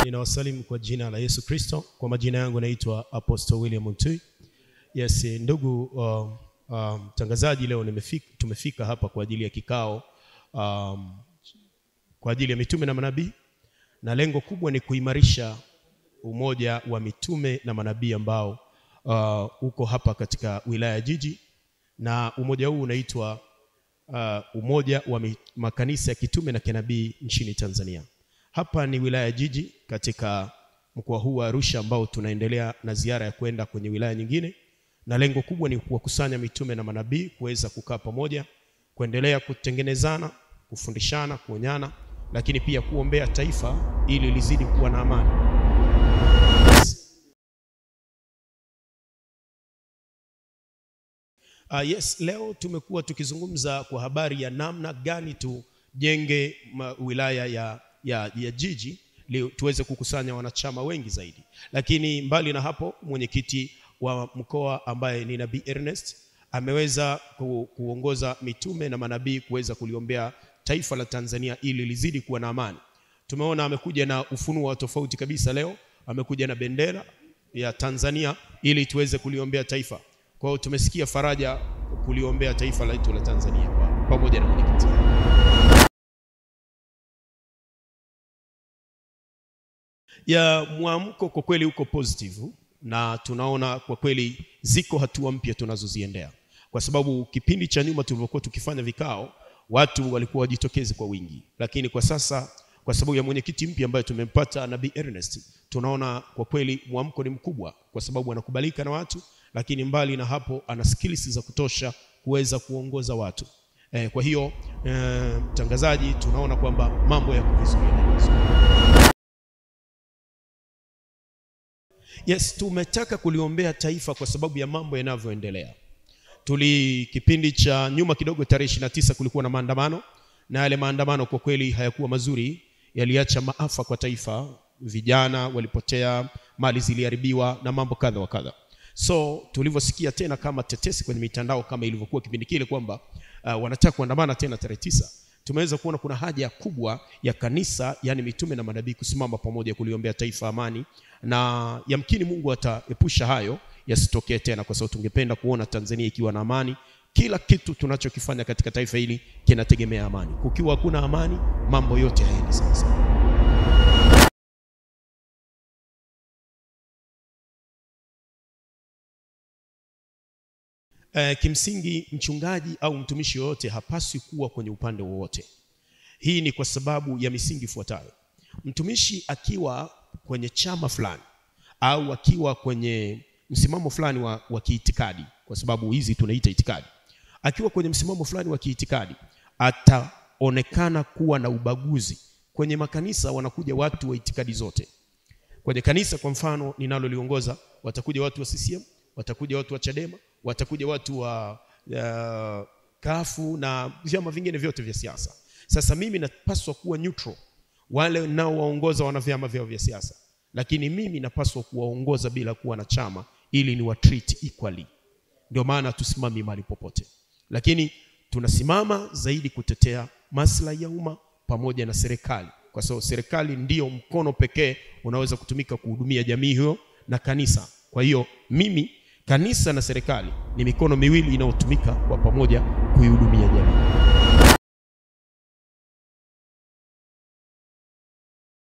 Ninawasalimu kwa jina la Yesu Kristo. Kwa majina yangu naitwa Apostle William Mtui. Yes, ndugu mtangazaji, leo tumefika hapa kwa ajili ya kikao kwa ajili ya mitume na manabii, na lengo kubwa ni kuimarisha umoja wa mitume na manabii ambao uko hapa katika wilaya ya Jiji, na umoja huu unaitwa umoja wa makanisa ya kitume na kinabii nchini Tanzania. Hapa ni wilaya ya Jiji katika mkoa huu wa Arusha, ambao tunaendelea na ziara ya kwenda kwenye wilaya nyingine, na lengo kubwa ni kuwakusanya mitume na manabii kuweza kukaa pamoja, kuendelea kutengenezana, kufundishana, kuonyana, lakini pia kuombea taifa ili lizidi kuwa na amani. Yes, leo tumekuwa tukizungumza kwa habari ya namna gani tujenge wilaya ya Jiji tuweze kukusanya wanachama wengi zaidi. Lakini mbali na hapo, mwenyekiti wa mkoa ambaye ni Nabii Ernest ameweza kuongoza mitume na manabii kuweza kuliombea taifa la Tanzania ili lizidi kuwa na amani. Tumeona amekuja na ufunuo tofauti kabisa leo, amekuja na bendera ya Tanzania ili tuweze kuliombea taifa. Kwa hiyo tumesikia faraja kuliombea taifa letu la Tanzania pamoja na mwenyekiti. Ya mwamko kwa kweli uko positive, na tunaona kwa kweli ziko hatua mpya tunazoziendea, kwa sababu kipindi cha nyuma tulivyokuwa tukifanya vikao watu walikuwa wajitokeze kwa wingi, lakini kwa sasa kwa sababu ya mwenyekiti mpya ambaye tumempata Nabii Ernest, tunaona kwa kweli mwamko ni mkubwa, kwa sababu anakubalika na watu, lakini mbali na hapo ana skills za kutosha kuweza kuongoza watu. Kwa hiyo mtangazaji, tunaona kwamba mambo yako vizuri. Yes, tumetaka kuliombea taifa kwa sababu ya mambo yanavyoendelea. Kipindi cha nyuma kidogo, tarehe 29 kulikuwa na maandamano, na yale maandamano kwa kweli hayakuwa mazuri, yaliacha maafa kwa taifa, vijana walipotea, mali ziliharibiwa na mambo kadha wa kadha. So tulivyosikia tena kama tetesi kwenye mitandao kama ilivyokuwa kipindi kile kwamba wanataka kuandamana tena tarehe 9, tumeweza kuona kuna haja kubwa ya kanisa, yani mitume na manabii, kusimama pamoja kuliombea taifa amani, na yamkini Mungu ataepusha hayo yasitokee tena, kwa sababu tungependa kuona Tanzania ikiwa na amani. Kila kitu tunachokifanya katika taifa hili kinategemea amani. Kukiwa hakuna amani, mambo yote hayaendi sawa. Kimsingi mchungaji au mtumishi yoyote hapaswi kuwa kwenye upande wowote. Hii ni kwa sababu ya misingi ifuatayo. Mtumishi akiwa kwenye chama fulani au akiwa kwenye msimamo fulani wa kiitikadi, kwa sababu hizi tunaita itikadi, akiwa kwenye msimamo fulani wa kiitikadi, ataonekana kuwa na ubaguzi. Kwenye makanisa wanakuja watu wa itikadi zote. Kwenye kanisa kwa mfano ninaloliongoza, watakuja watu wa CCM, watakuja watu wa Chadema, watakuja watu wa kafu na vyama vingine vyote vya siasa. Sasa mimi napaswa kuwa neutral. Wale nao waongoza wana vyama vyao vya siasa, lakini mimi napaswa kuwaongoza bila kuwa na chama, ili ni wa treat equally. Ndio maana tusimami mahali popote, lakini tunasimama zaidi kutetea maslahi ya umma pamoja na serikali, kwa sababu serikali ndio mkono pekee unaweza kutumika kuhudumia jamii hiyo na kanisa. Kwa hiyo mimi, kanisa na serikali ni mikono miwili inayotumika kwa pamoja kuihudumia jamii.